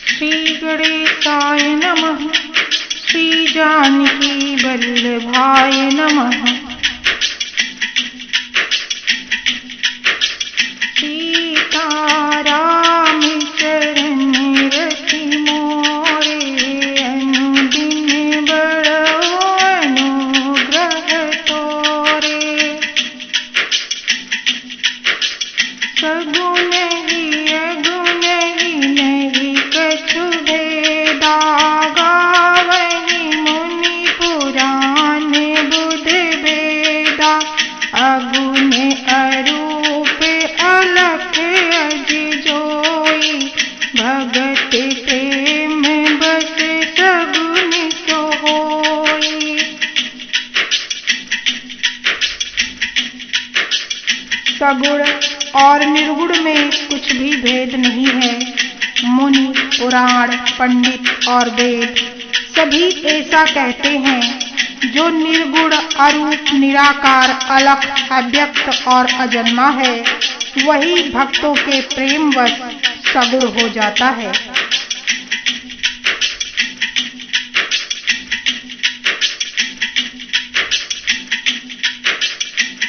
श्री गणेशाय नमः। श्री जानकी वल्लभाय नमः। सीताराम चरण रति मोरे, अनुदिन बड़ो अनुग्रह तोरे। सगुण ही अगुण ही नहीं कछु भेदा, गावहि मुनि पुराण बुध भेदा। अगुण अरूप अलख अज जोई, भगत प्रेम बस सगुण सोई। सगुण और निर्गुण में कुछ भी भेद नहीं है। मुनि, पुराण, पंडित और वेद सभी ऐसा कहते हैं। जो निर्गुण, अरूप, निराकार, अलख, अव्यक्त और अजन्मा है, वही भक्तों के प्रेमवश सगुण हो जाता है।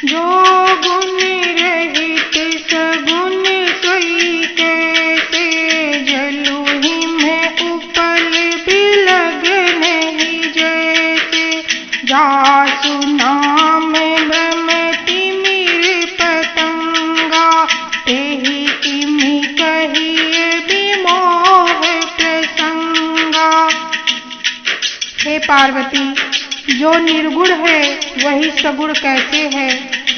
जो गुण रहित सगुण सोई, कैसे जलुहि में उपल बिलग नहीं जैसे। जासु नाम भ्रमति मिर पतंगा, तेहि किमि कहिए विमोह प्रसंगा। हे पार्वती, जो निर्गुण है वही सगुण कैसे है।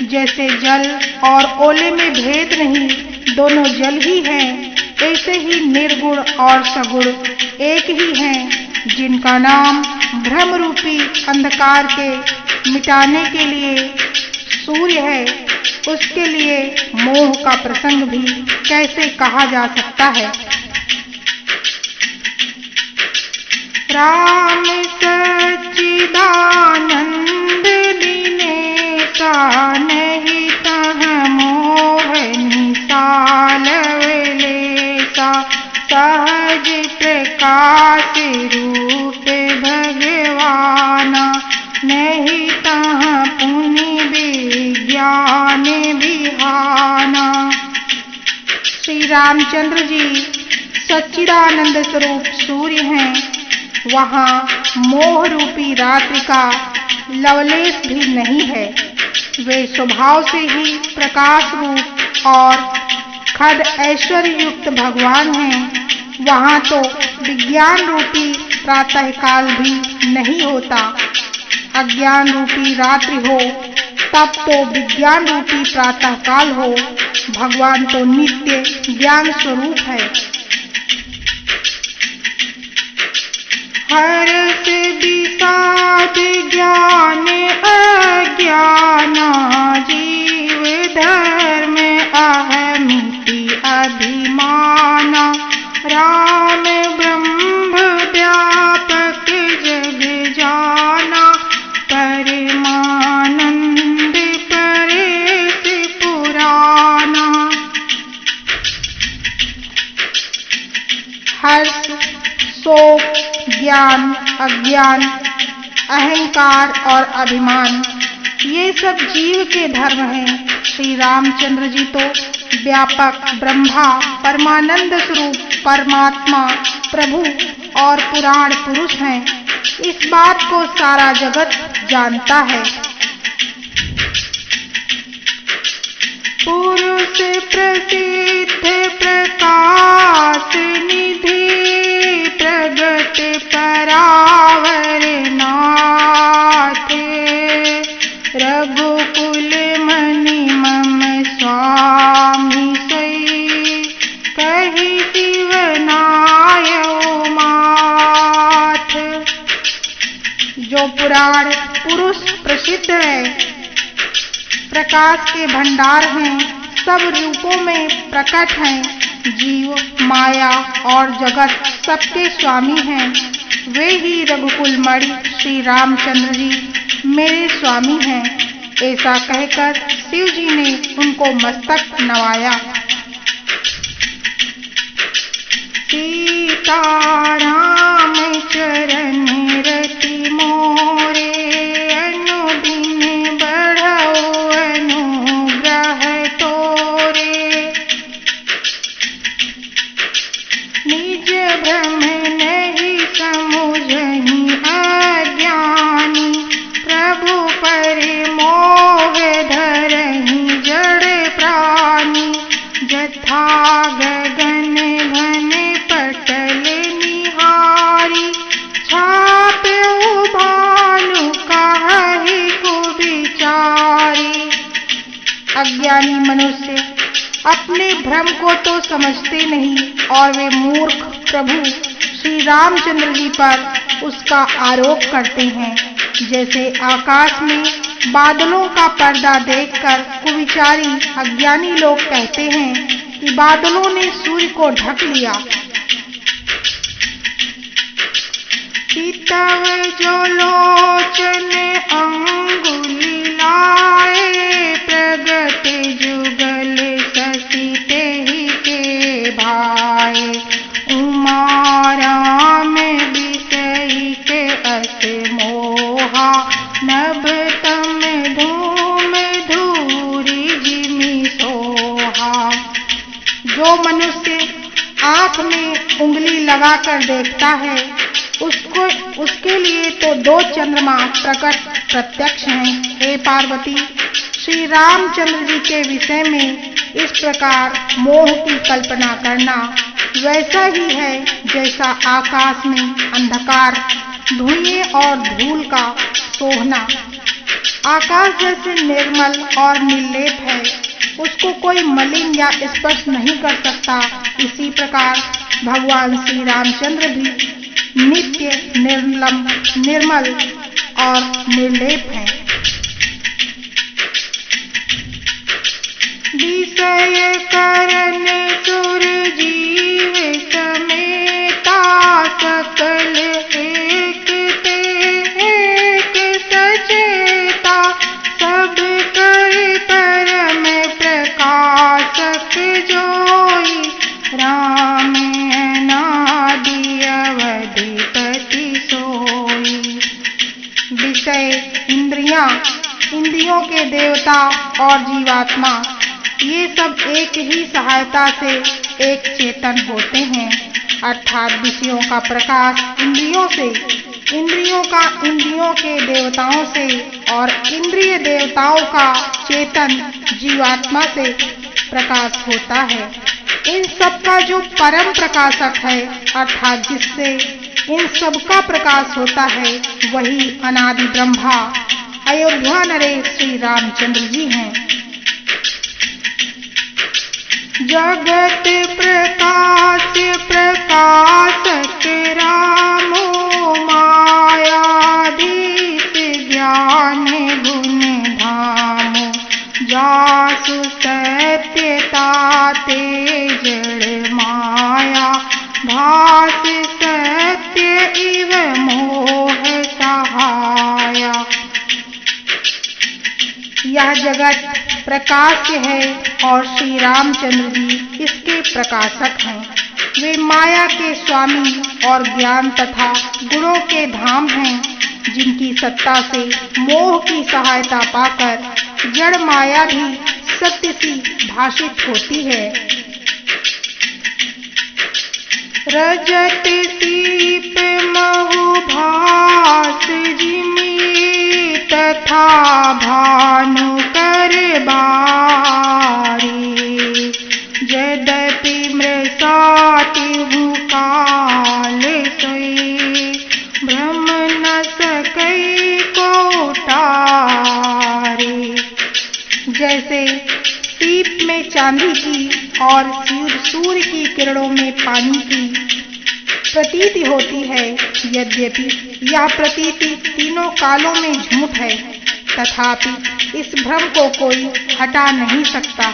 जैसे जल और ओले में भेद नहीं, दोनों जल ही हैं, ऐसे ही निर्गुण और सगुण एक ही हैं। जिनका नाम भ्रम रूपी अंधकार के मिटाने के लिए सूर्य है, उसके लिए मोह का प्रसंग भी कैसे कहा जा सकता है। राम सच्चिदानंद दिनेशा, नहीं तह मोह निसाल लेसा। सहज प्रकाश रूप भगवाना, नहीं तह पुनि विज्ञान बिहाना। श्री रामचंद्र जी सच्चिदानंद स्वरूप सूर्य हैं। वहाँ मोह रूपी रात्रि का लवलेश भी नहीं है। वे स्वभाव से ही प्रकाश रूप और खड ऐश्वर्य युक्त भगवान हैं। वहाँ तो विज्ञान रूपी प्रातः काल भी नहीं होता। अज्ञान रूपी रात्रि हो तब तो विज्ञान रूपी प्रातः काल हो। भगवान तो नित्य ज्ञान स्वरूप है। हर्ष विषाद ज्ञान अज्ञाना, जीव धर्म अहमिति अभिमाना। राम ब्रह्म व्यापक जग जाना, परमानंद परेश पुराना। हर्ष, शोक, ज्ञान, अज्ञान, अहंकार और अभिमान, ये सब जीव के धर्म हैं। श्री रामचंद्र जी तो व्यापक ब्रह्मा, परमानंद स्वरूप परमात्मा, प्रभु और पुराण पुरुष हैं। इस बात को सारा जगत जानता है। पुरुष प्रसिद्ध प्रकाश निधि, प्रगट परावर नाथ। रघुकुल मनि मम स्वामी सई, कहि शिव नायउ माथ। जो पुराण पुरुष प्रसिद्ध है, प्रकाश के भंडार हैं, सब रूपों में प्रकट हैं। जीव, माया और जगत सबके स्वामी हैं। वे ही रघुकुल मणि श्री रामचंद्र जी मेरे स्वामी हैं। ऐसा कहकर शिव जी ने उनको मस्तक नवाया। सीताराम चरण रति मोरे, अनुदिन बढ़ाओ अनुग्रह तोरे। निज भ्रम नहीं समुझहि अज्ञानी, प्रभु पर मोह धरहि जड़ प्राणी। जथा गगन घन पटल निहारी, छाप्यु भानु काहि कुविचारी। अज्ञानी मनुष्य अपने भ्रम को तो समझते नहीं और वे मूर्ख प्रभु श्री रामचंद्र जी पर उसका आरोप करते हैं। जैसे आकाश में बादलों का पर्दा देखकर कुविचारी अज्ञानी लोग कहते हैं कि बादलों ने सूर्य को ढक लिया। तव जो लोचन अंगुली लाए, प्रगट जुगल शशि तेहि के भाए। उमा राम बिसई के अस मोहा, नभ तम धूम धूरी जिमि सोहा। जो मनुष्य आँख में उंगली लगाकर देखता है उसके लिए तो दो चंद्रमा प्रकट प्रत्यक्ष हैं। हे पार्वती, श्री रामचंद्र जी के विषय में इस प्रकार मोह की कल्पना करना वैसा ही है जैसा आकाश में अंधकार, धुएं और धूल का सोहना। आकाश जैसे निर्मल और निर्लेप है, उसको कोई मलिन या स्पर्श नहीं कर सकता। इसी प्रकार भगवान श्री रामचंद्र भी नित्य निर्मल और निर्लेप है। विषय करन सुर जीव समेता, सकल एक ते एक सचेता। सब कर परम प्रकाशक जोई, राम अनादि अवधिपति सोई। विषय, इंद्रियों के देवता और जीवात्मा, ये सब एक ही सहायता से एक चेतन होते हैं। अर्थात विषयों का प्रकाश इंद्रियों से, इंद्रियों का इंद्रियों के देवताओं से और इंद्रिय देवताओं का चेतन जीवात्मा से प्रकाश होता है। इन सब का जो परम प्रकाशक है अर्थात जिससे इन सब का प्रकाश होता है, वही अनादि ब्रह्मा अयोध्या नरेश श्री रामचंद्र जी हैं। जगत प्रकाश प्रकाशक रामो, मायाधीश ज्ञान गुण धामो। जासु सत्यता ते जड़ माया, भास सत्य इव मोह सहाया। यह जगत प्रकाश है और श्री रामचंद्र जी इसके प्रकाशक हैं। वे माया के स्वामी और ज्ञान तथा गुणों के धाम हैं, जिनकी सत्ता से मोह की सहायता पाकर जड़ माया भी सत्य सी भाषित होती है। रजत सीप महु भास जिमि, तथा भानु कर बारी। यद्यपि मृषाति काल सोई, भ्रम न सकै को टारे। जैसे सीप में चांदी की और सूर्य की किरणों में पानी की प्रतीति होती है, यद्यपि यह प्रतीति तीनों कालों में झूठ है, तथापि इस भ्रम को कोई हटा नहीं सकता।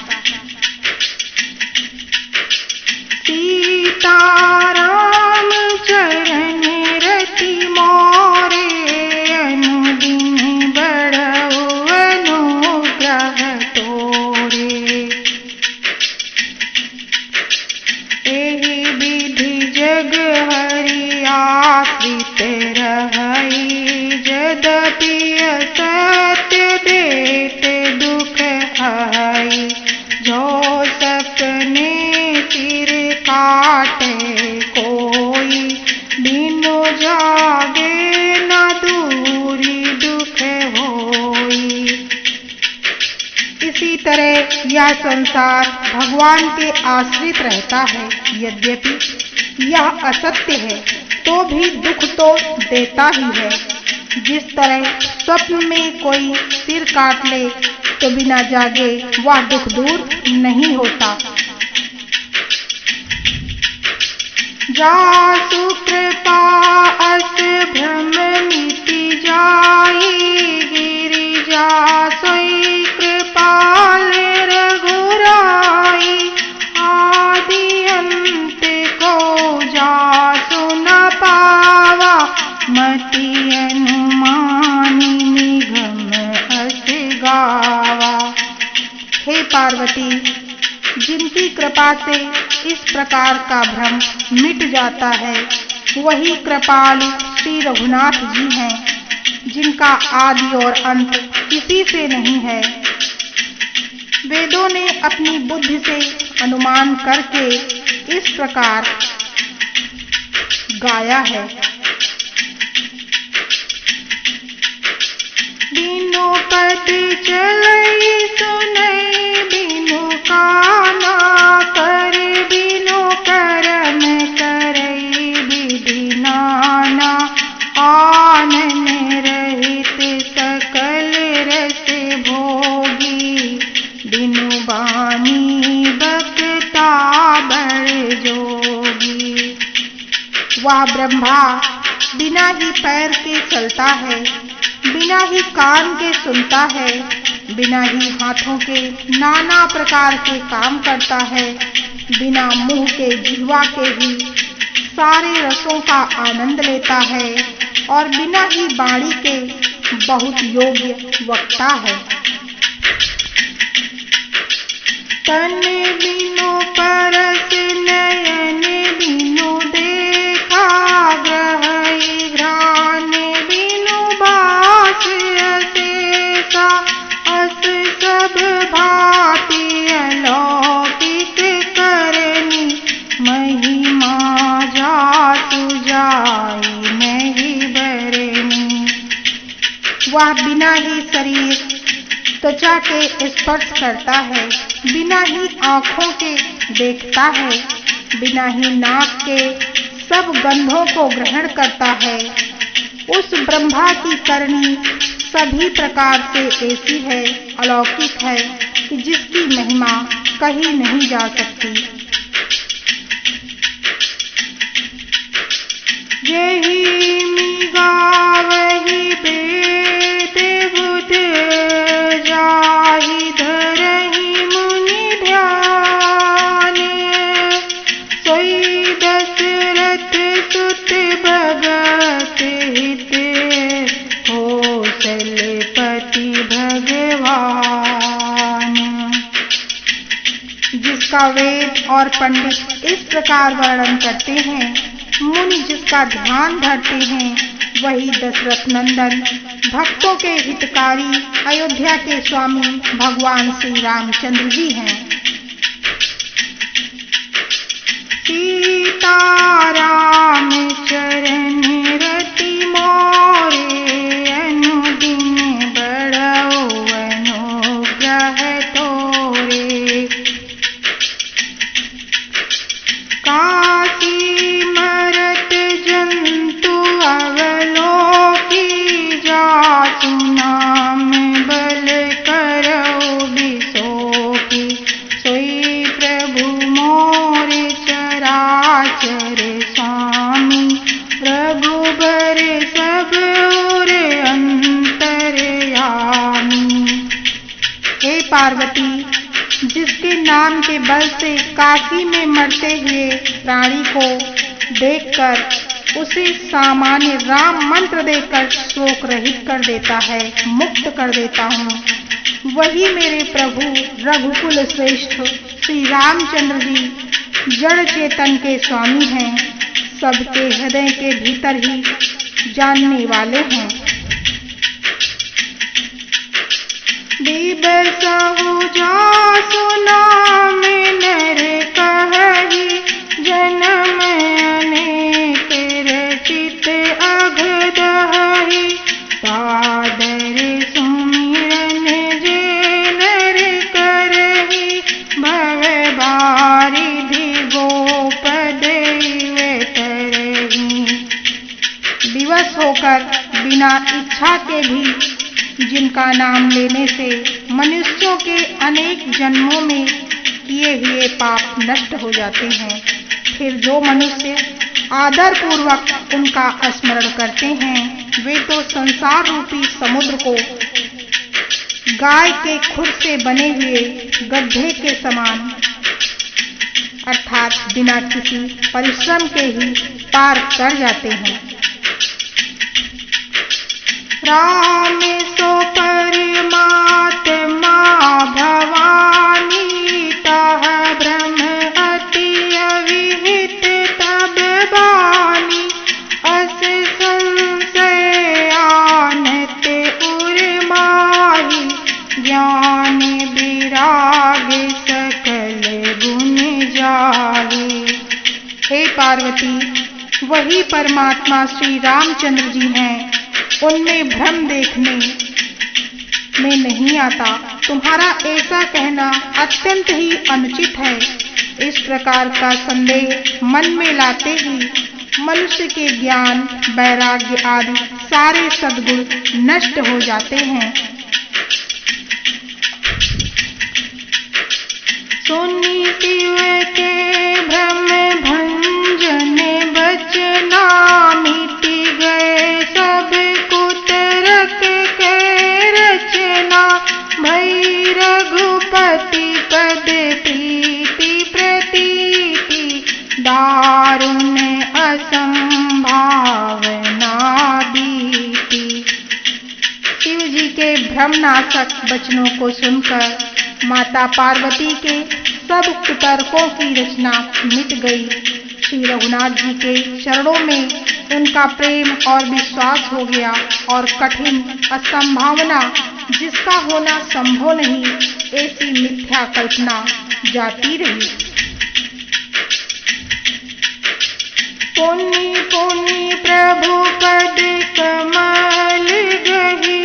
सीताराम चरण रति मोरे, अनुदिन बढ़ऊ अनुग्रह जाए। जो सपने सिर काटे कोई, बिनु जागे न दूरी दुख होई। इसी तरह यह संसार भगवान के आश्रित रहता है। यद्यपि यह असत्य है तो भी दुख तो देता ही है। जिस तरह स्वप्न में कोई सिर काट ले तो बिना जागे वह दुख दूर नहीं होता। जासु कृपा अस भ्रम मिटि जाई, गिरिजा सोई कृपाल रघुराई। आदि अंत को जासु न पावा, मति अनुमानी निगम अस गावा। हे पार्वती, जिनकी कृपा से इस प्रकार का भ्रम मिट जाता है वही कृपालु श्री रघुनाथ जी हैं, जिनका आदि और अंत किसी से नहीं है। वेदों ने अपनी बुद्धि से अनुमान करके इस प्रकार गाया है। बिनु पद चलई सुनई, बिनु काना कर, बिनु करम करई विधि नाना। आनन रहित सकल रस भोगी, बिनु बानी बक्ता बड़ जोगी। वह ब्रह्मा बिना ही पैर के चलता है, बिना ही कान के सुनता है, बिना ही हाथों के नाना प्रकार के काम करता है, बिना मुंह के जिह्वा के ही सारे रसों का आनंद लेता है और बिना ही वाणी के बहुत योग्य वक्ता है। तन बिनु परस नयन, बिनु देखा ग्रहई घ्राण, बिनु बास अशेषा अस सब भांति अलौकिक करनी। महिमा जासु जाई नहीं बरनी। वह बिना ही शरीर त्वचा के स्पर्श करता है, बिना ही आँखों के देखता है, बिना ही नाक के सब गंधों को ग्रहण करता है। उस ब्रह्मा की करनी सभी प्रकार से ऐसी है, अलौकिक है कि जिसकी महिमा कही नहीं जा सकती। यही मिगावही वेद बुध जाहि, धरहि मुनि ध्यान। सोई दशरथ सुत भगत हित, कौशलपति भगवान। जिसका वेद और पंडित इस प्रकार वर्णन करते हैं, मुनि जिसका ध्यान धरते हैं, वही दशरथ नंदन भक्तों के हितकारी अयोध्या के स्वामी भगवान श्री रामचंद्र जी हैं। सीताराम चरण रति मोरे, अनुदिन बढ़ो अनुग्रह तोरे। काशी मरत जंतु अवलोकी, जासु नाम बल करो बिसोकी। सोई प्रभु मोर चराचर स्वामी, रघुबर सब उर अंतरयामी। हे पार्वती, जिसके नाम के बल से काशी में मरते हुए प्राणी को देखकर उसे सामान्य राम मंत्र देकर शोक रहित कर देता है, मुक्त कर देता हूँ। वही मेरे प्रभु रघुकुल श्रेष्ठ श्री रामचंद्र जी जड़ चेतन के स्वामी हैं, सबके हृदय के भीतर ही जानने वाले हैं। दिबसहु जासु नाम नर कहहि, जन्म अनेक रचित अघदहि, सादर सुमिरन जे नर करहि, भव बारिधि गोप दैव तरहि। विवश होकर बिना इच्छा के भी जिनका नाम लेने से मनुष्यों के अनेक जन्मों में किए हुए पाप नष्ट हो जाते हैं, फिर जो मनुष्य आदर पूर्वक उनका स्मरण करते हैं वे तो संसार रूपी समुद्र को गाय के खुर से बने हुए गड्ढे के समान अर्थात बिना किसी परिश्रम के ही पार कर जाते हैं। राम सो परमात्मा भवानी, ताह ब्रह्म अति अविहित तब बानी, अस संशय आनत उर माहि, ज्ञान विराग सकल गुण जाहि। हे पार्वती, वही परमात्मा श्री रामचंद्र जी हैं, उनमें भ्रम देखने में नहीं आता। तुम्हारा ऐसा कहना अत्यंत ही अनुचित है। इस प्रकार का संदेह मन में लाते ही मनुष्य के ज्ञान, वैराग्य आदि सारे सद्गुण नष्ट हो जाते हैं। सुनी शिव के भ्रम भंजन बचना, मिट गए सब कुतरक के रचना, भई रघुपति पद प्रीति प्रतीति, दारुण असंभावना दीति। शिव जी के भ्रमनाशक वचनों को सुनकर माता पार्वती के सब कुतर्कों की रचना मिट गई। श्री रघुनाथ जी के चरणों में उनका प्रेम और विश्वास हो गया और कठिन असंभावना, जिसका होना संभव नहीं, ऐसी मिथ्या कल्पना जाती रही। पुनि पुनि प्रभु पद कमल गही,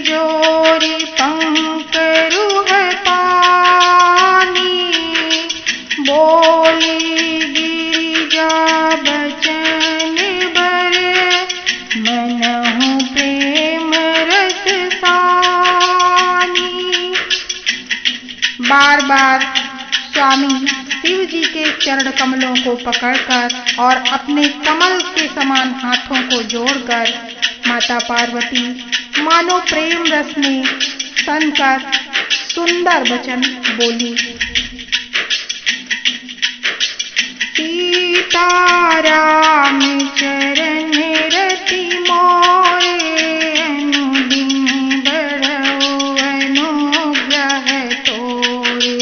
जोरी पंकरुह पानी, बोली गिरिजा बचन बर, मनहु प्रेम रस सानी। बार बार स्वामी शिव जी के चरण कमलों को पकड़कर और अपने कमल के समान हाथों को जोड़कर माता पार्वती मानो प्रेम रस में तनकर सुंदर वचन बोली। सीताराम चरण रति मोरे, अनुदिन बढ़ऊ अनुग्रह तोरे,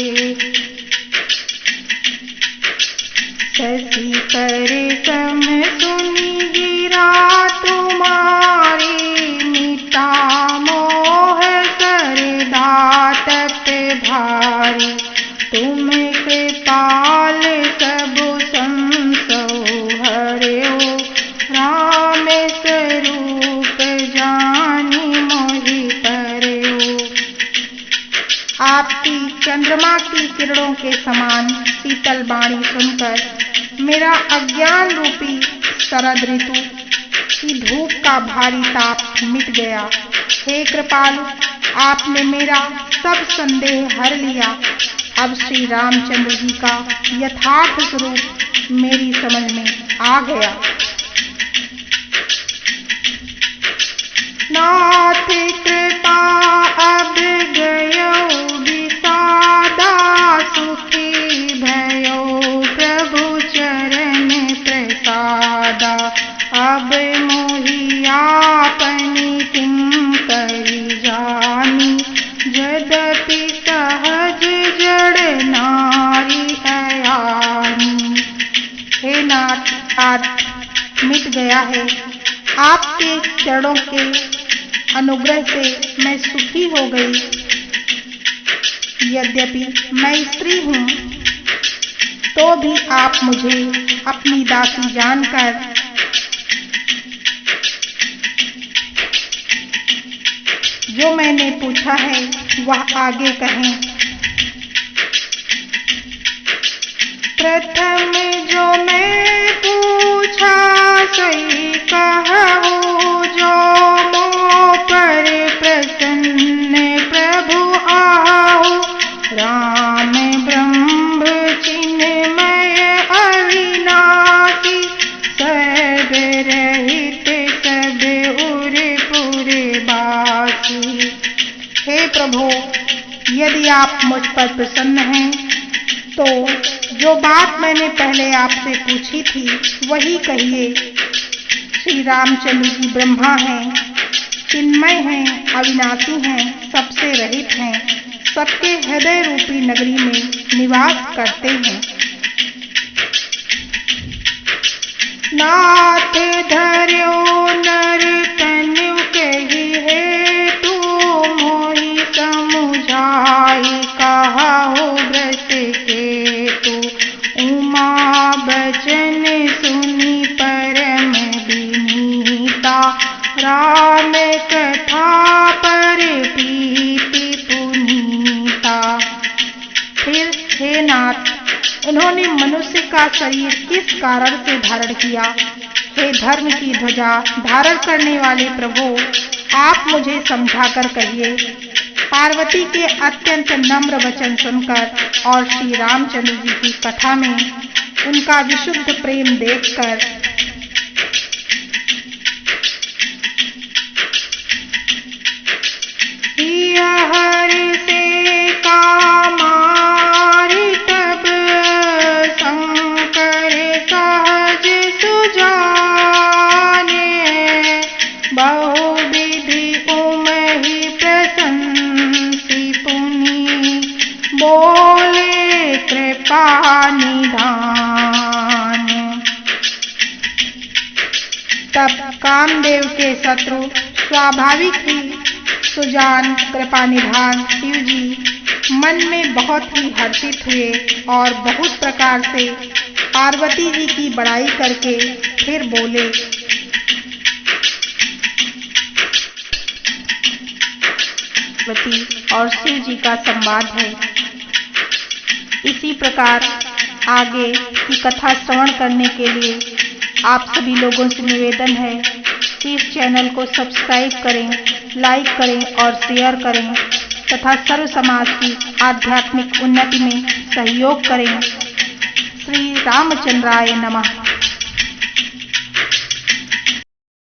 शशि कर सम सुनि गिरा तुम्हारी, मिटा मोह कर दातप भारी, तुम कृपाल सबु संसो हरयो, राम स्वरूप जानि मोहि परयो। आपकी चंद्रमा की किरणों के समान शीतल वाणी सुनकर मेरा अज्ञान रूपी शरद ऋतु की धूप का भारी ताप मिट गया। हे कृपालु, आपने मेरा सब संदेह हर लिया। अब श्री रामचंद्र जी का यथार्थ स्वरूप मेरी समझ में आ गया। नाथ कृपा अब गयो विषादा, सुखी भयो प्रभु चरण प्रसादा, अब मोहि आपनि किंकरि जानी, यद्यपि सहज जड़ नारी अयानी। हे नाथ, आज मिट गया है। आपके चरणों के अनुग्रह से मैं सुखी हो गई। यद्यपि मैं स्त्री हूँ, तो भी आप मुझे अपनी दासी जानकर जो मैंने पूछा है वह आगे कहें। प्रथम जो मैं पूछा सही कहूँ, जो मोह पर प्रसन्न प्रभु आओ। राम ब्रह्म चिन्मय अविनाशी, सर्वरहित सब उरपुर बासी। हे प्रभु, यदि आप मुझ पर प्रसन्न हैं तो जो बात मैंने पहले आपसे पूछी थी वही कहिए। श्री रामचंद्र जी ब्रह्मा हैं, चिन्मय हैं, अविनाशी हैं, सबसे रहित हैं, सबके हृदय रूपी नगरी में निवास करते हैं। नाथ धर्यो नर तनु कही है, तू मोहि समुझाई कहाओ व्रत के तू। उमा बचन सुनी परम विनीता, राम कथा पर प्रीति पुनीता। फिर हे नाथ, उन्होंने मनुष्य का शरीर किस कारण से धारण किया? हे धर्म की ध्वजा धारण करने वाले प्रभु, आप मुझे समझाकर कहिए। पार्वती के अत्यंत नम्र वचन सुनकर और श्री रामचंद्र जी की कथा में उनका विशुद्ध प्रेम देखकर हर से कामारि तब शंकर सहज सुजाने। बहुविधि उमहि प्रशंसी पुनि, बोले कृपा निधान। तब कामदेव के शत्रु स्वाभाविक ही सुजान कृपा निधान शिव जी मन में बहुत ही हर्षित हुए और बहुत प्रकार से पार्वती जी की बड़ाई करके फिर बोले। पार्वती और शिव जी का संवाद है। इसी प्रकार आगे की कथा श्रवण करने के लिए आप सभी लोगों से निवेदन है कि इस चैनल को सब्सक्राइब करें, लाइक करें और शेयर करें तथा सर्व समाज की आध्यात्मिक उन्नति में सहयोग करें। श्री रामचंद्राय नमः।